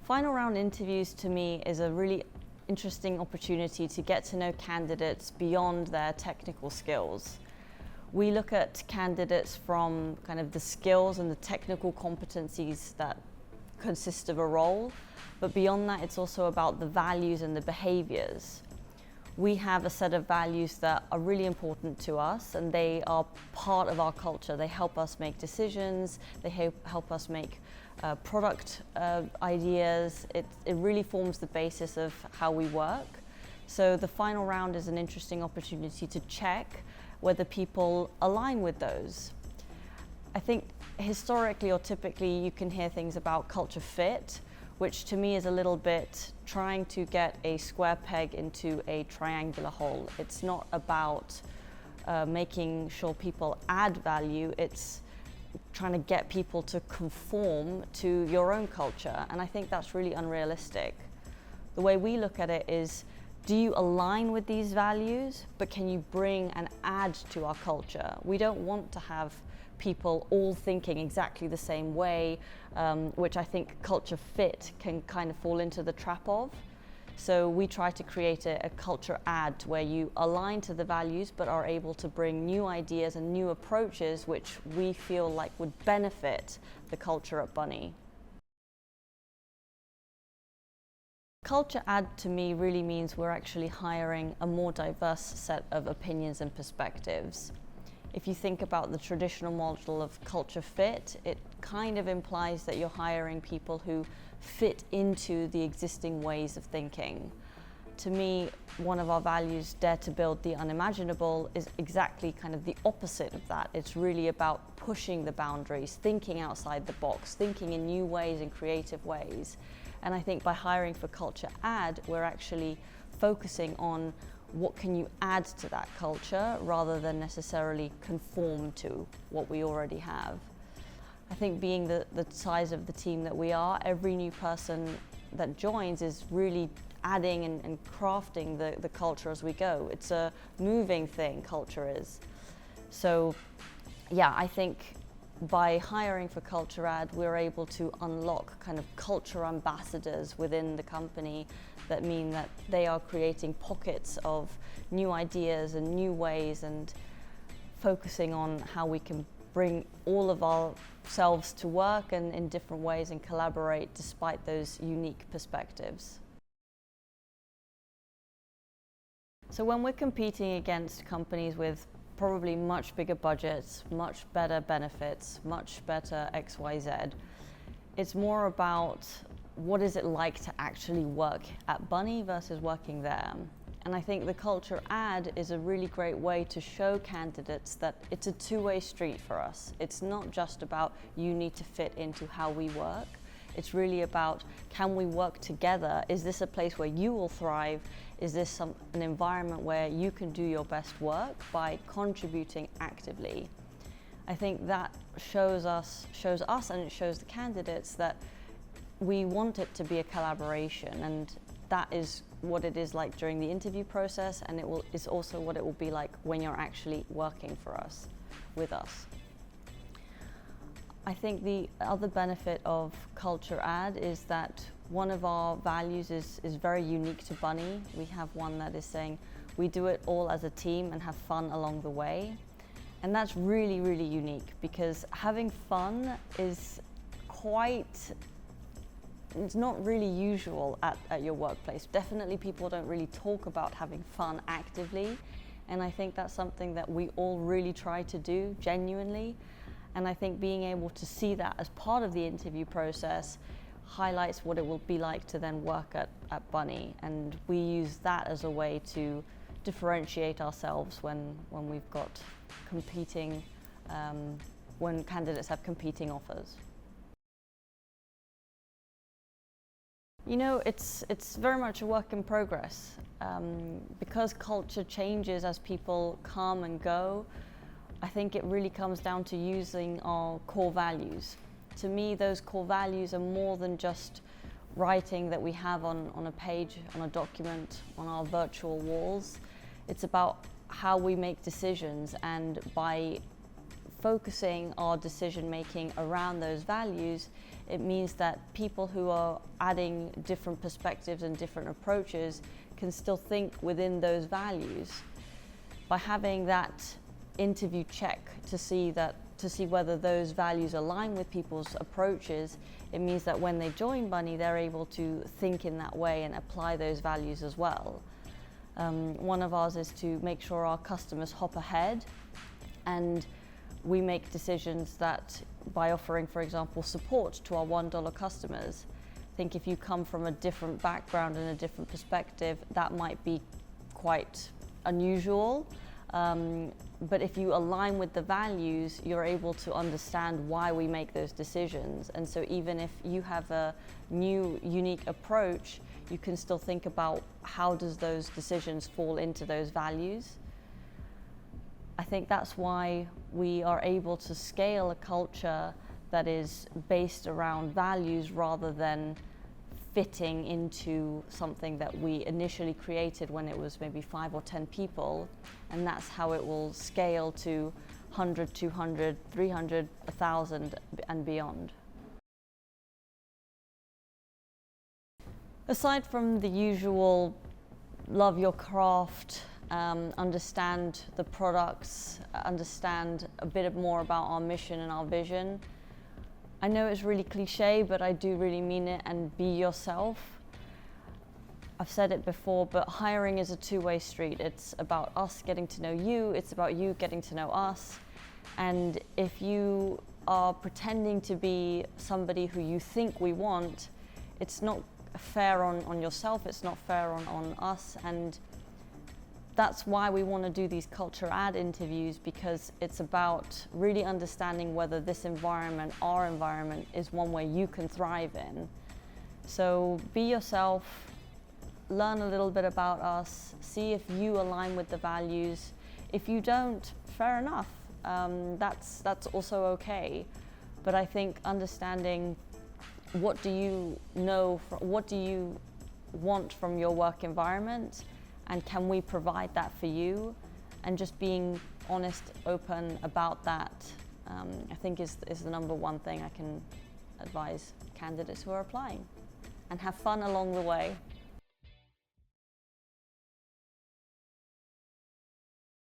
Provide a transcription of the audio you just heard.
Final round interviews to me is a really interesting opportunity to get to know candidates beyond their technical skills. We look at candidates from kind of the skills and the technical competencies that consist of a role, but beyond that it's also about the values and the behaviors. We have a set of values that are really important to us, and they are part of our culture. They help us make decisions, they help us make product ideas. It really forms the basis of how we work. So the final round is an interesting opportunity to check whether people align with those. I think historically or typically you can hear things about culture fit, which to me is a little bit trying to get a square peg into a triangular hole. It's not about making sure people add value, it's trying to get people to conform to your own culture, and I think that's really unrealistic. The way we look at it is, do you align with these values, but can you bring and add to our culture? We don't want to have people all thinking exactly the same way, which I think culture fit can kind of fall into the trap of. So we try to create a culture add where you align to the values but are able to bring new ideas and new approaches which we feel like would benefit the culture at Bunny. Culture add to me really means we're actually hiring a more diverse set of opinions and perspectives. If you think about the traditional model of culture fit, it kind of implies that you're hiring people who fit into the existing ways of thinking. To me, one of our values, dare to build the unimaginable, is exactly kind of the opposite of that. It's really about pushing the boundaries, thinking outside the box, thinking in new ways and creative ways. And I think by hiring for culture add, we're actually focusing on what can you add to that culture rather than necessarily conform to what we already have. I think being the size of the team that we are, every new person that joins is really adding and crafting the culture as we go. It's a moving thing, culture is. So yeah, I think by hiring for culture add, we're able to unlock kind of culture ambassadors within the company that mean that they are creating pockets of new ideas and new ways and focusing on how we can bring all of ourselves to work and in different ways and collaborate despite those unique perspectives. So when we're competing against companies with probably much bigger budgets, much better benefits, much better XYZ, it's more about what is it like to actually work at Bunny versus working there. And I think the culture add is a really great way to show candidates that it's a two-way street for us. It's not just about you need to fit into how we work. It's really about, can we work together? Is this a place where you will thrive? Is this an environment where you can do your best work by contributing actively? I think that shows us and it shows the candidates that we want it to be a collaboration, and that is what it is like during the interview process, and it's also what it will be like when you're actually working for us, with us. I think the other benefit of culture add is that one of our values is very unique to Bunny. We have one that is saying we do it all as a team and have fun along the way. And that's really, really unique, because having fun is it's not really usual at your workplace. Definitely people don't really talk about having fun actively. And I think that's something that we all really try to do genuinely. And I think being able to see that as part of the interview process highlights what it will be like to then work at Bunny. And we use that as a way to differentiate ourselves when we've got competing, when candidates have competing offers. You know, it's very much a work in progress. Because culture changes as people come and go, I think it really comes down to using our core values. To me, those core values are more than just writing that we have on a page, on a document, on our virtual walls. It's about how we make decisions, and by focusing our decision making around those values, it means that people who are adding different perspectives and different approaches can still think within those values. By having that interview check to see whether those values align with people's approaches, it means that when they join Bunny, they're able to think in that way and apply those values as well. One of ours is to make sure our customers hop ahead, and we make decisions that by offering, for example, support to our $1 customers. I think if you come from a different background and a different perspective, that might be quite unusual. But if you align with the values, you're able to understand why we make those decisions. And so even if you have a new, unique approach, you can still think about how does those decisions fall into those values. I think that's why we are able to scale a culture that is based around values rather than fitting into something that we initially created when it was maybe 5 or 10 people, and that's how it will scale to 100, 200, 300, 1,000 and beyond. Aside from the usual love your craft, understand the products, understand a bit more about our mission and our vision, I know it's really cliche, but I do really mean it, and be yourself. I've said it before, but hiring is a two-way street. It's about us getting to know you, it's about you getting to know us. And if you are pretending to be somebody who you think we want, it's not fair on yourself, it's not fair on us. And that's why we want to do these culture ad interviews, because it's about really understanding whether this environment, our environment, is one where you can thrive in. So be yourself, learn a little bit about us, see if you align with the values. If you don't, fair enough, that's also okay. But I think understanding what do you know, what do you want from your work environment, and can we provide that for you? And just being honest, open about that, I think is the number one thing I can advise candidates who are applying. And have fun along the way.